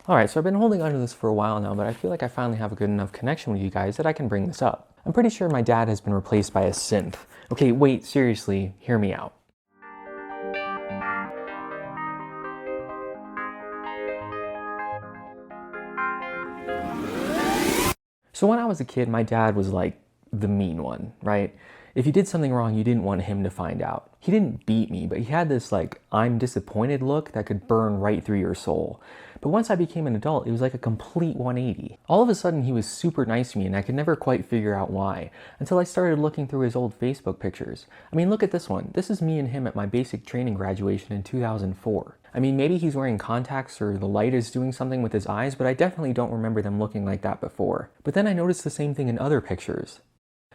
Alright, so I've been holding onto this for a while now, but I feel like I finally have a good enough connection with you guys that I can bring this up. I'm pretty sure my dad has been replaced by a synth. Okay, wait, seriously, hear me out. So when I was a kid, my dad was like the mean one, right? If you did something wrong, you didn't want him to find out. He didn't beat me, but he had this like, I'm disappointed look that could burn right through your soul. But once I became an adult, it was like a complete 180. All of a sudden, he was super nice to me and I could never quite figure out why, until I started looking through his old Facebook pictures. I mean, look at this one. This is me and him at my basic training graduation in 2004. I mean, maybe he's wearing contacts or the light is doing something with his eyes, but I definitely don't remember them looking like that before. But then I noticed the same thing in other pictures.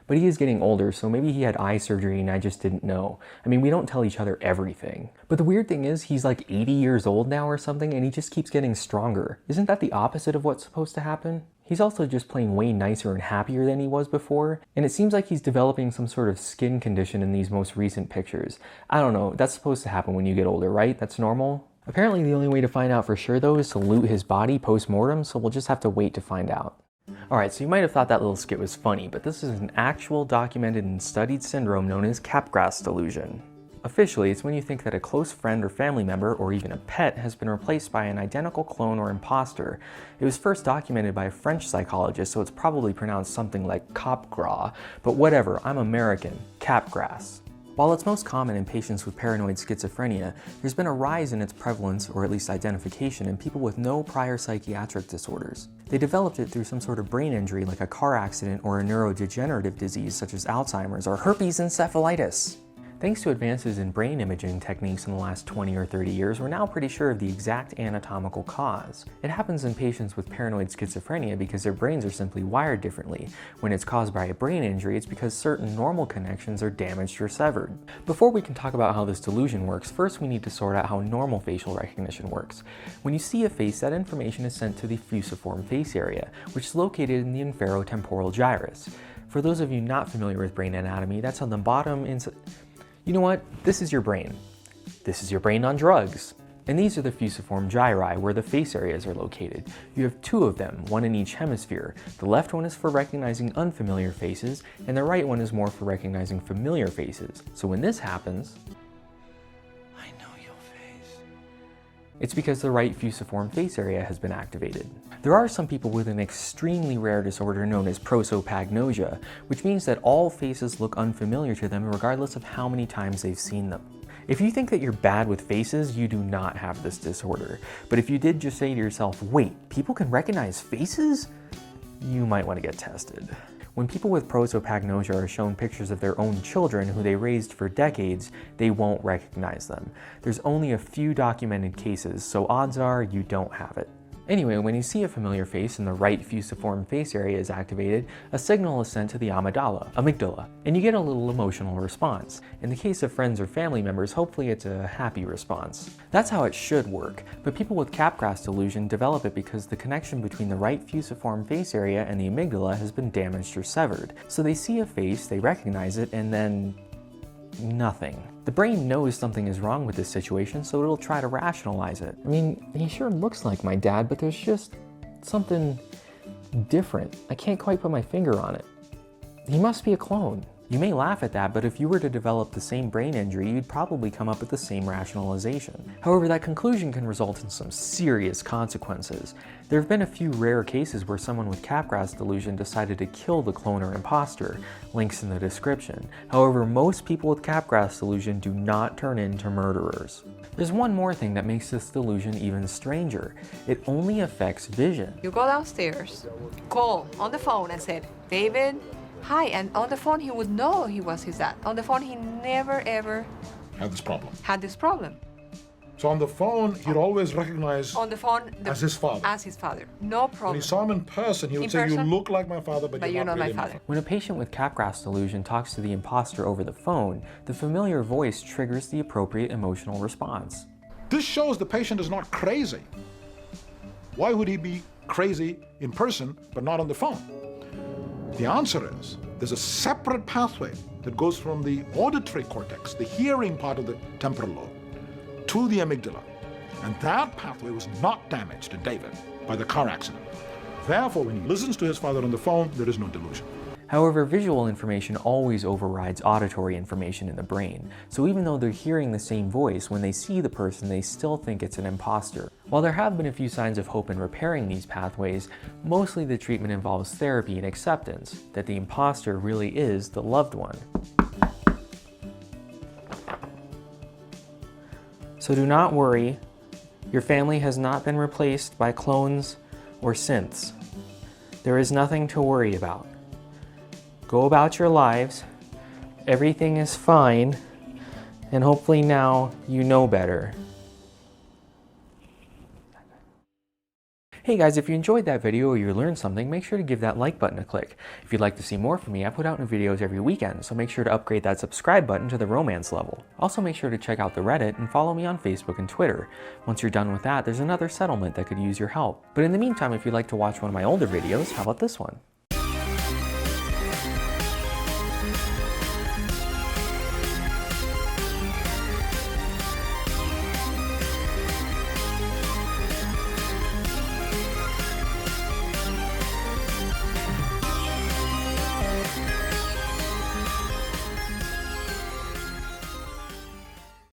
But he is getting older, so maybe he had eye surgery and I just didn't know. I mean, we don't tell each other everything. But the weird thing is, he's like 80 years old now or something, and he just keeps getting stronger. Isn't that the opposite of what's supposed to happen? He's also just plain way nicer and happier than he was before, and it seems like he's developing some sort of skin condition in these most recent pictures. I don't know, that's supposed to happen when you get older, right? That's normal? Apparently the only way to find out for sure though is to loot his body post-mortem, so we'll just have to wait to find out. Alright, so you might have thought that little skit was funny, but this is an actual documented and studied syndrome known as Capgras Delusion. Officially, it's when you think that a close friend or family member, or even a pet, has been replaced by an identical clone or imposter. It was first documented by a French psychologist, so it's probably pronounced something like Capgras, but whatever, I'm American. Capgras. While it's most common in patients with paranoid schizophrenia, there's been a rise in its prevalence, or at least identification, in people with no prior psychiatric disorders. They developed it through some sort of brain injury like a car accident or a neurodegenerative disease such as Alzheimer's or herpes encephalitis. Thanks to advances in brain imaging techniques in the last 20 or 30 years, we're now pretty sure of the exact anatomical cause. It happens in patients with paranoid schizophrenia because their brains are simply wired differently. When it's caused by a brain injury, it's because certain normal connections are damaged or severed. Before we can talk about how this delusion works, first we need to sort out how normal facial recognition works. When you see a face, that information is sent to the fusiform face area, which is located in the inferotemporal gyrus. For those of you not familiar with brain anatomy, that's on the bottom inside. You know what? This is your brain. This is your brain on drugs. And these are the fusiform gyri, where the face areas are located. You have two of them, one in each hemisphere. The left one is for recognizing unfamiliar faces, and the right one is more for recognizing familiar faces. So when this happens, I know your face. It's because the right fusiform face area has been activated. There are some people with an extremely rare disorder known as prosopagnosia, which means that all faces look unfamiliar to them regardless of how many times they've seen them. If you think that you're bad with faces, you do not have this disorder. But if you did just say to yourself, wait, people can recognize faces? You might want to get tested. When people with prosopagnosia are shown pictures of their own children who they raised for decades, they won't recognize them. There's only a few documented cases, so odds are you don't have it. Anyway, when you see a familiar face and the right fusiform face area is activated, a signal is sent to the amygdala, and you get a little emotional response. In the case of friends or family members, hopefully it's a happy response. That's how it should work, but people with Capgras delusion develop it because the connection between the right fusiform face area and the amygdala has been damaged or severed. So they see a face, they recognize it, and then nothing. The brain knows something is wrong with this situation, so it'll try to rationalize it. I mean, he sure looks like my dad, but there's just something different. I can't quite put my finger on it. He must be a clone. You may laugh at that, but if you were to develop the same brain injury, you'd probably come up with the same rationalization. However, that conclusion can result in some serious consequences. There have been a few rare cases where someone with Capgras delusion decided to kill the clone or imposter. Links in the description. However, most people with Capgras delusion do not turn into murderers. There's one more thing that makes this delusion even stranger. It only affects vision. You go downstairs, call on the phone and said, David, hi, and on the phone he would know he was his dad. On the phone he never ever had this problem. So on the phone he'd always recognize on the phone as his father. As his father, no problem. When he saw him in person, he would say, you look like my father, but you're not really my father. When a patient with Capgras delusion talks to the imposter over the phone, the familiar voice triggers the appropriate emotional response. This shows the patient is not crazy. Why would he be crazy in person but not on the phone? The answer is, there's a separate pathway that goes from the auditory cortex, the hearing part of the temporal lobe, to the amygdala. And that pathway was not damaged in David by the car accident. Therefore, when he listens to his father on the phone, there is no delusion. However, visual information always overrides auditory information in the brain, so even though they're hearing the same voice, when they see the person, they still think it's an imposter. While there have been a few signs of hope in repairing these pathways, mostly the treatment involves therapy and acceptance that the imposter really is the loved one. So do not worry, your family has not been replaced by clones or synths. There is nothing to worry about. Go about your lives, everything is fine, and hopefully now you know better. Hey guys, if you enjoyed that video or you learned something, make sure to give that like button a click. If you'd like to see more from me, I put out new videos every weekend, so make sure to upgrade that subscribe button to the romance level. Also make sure to check out the Reddit and follow me on Facebook and Twitter. Once you're done with that, there's another settlement that could use your help. But in the meantime, if you'd like to watch one of my older videos, how about this one?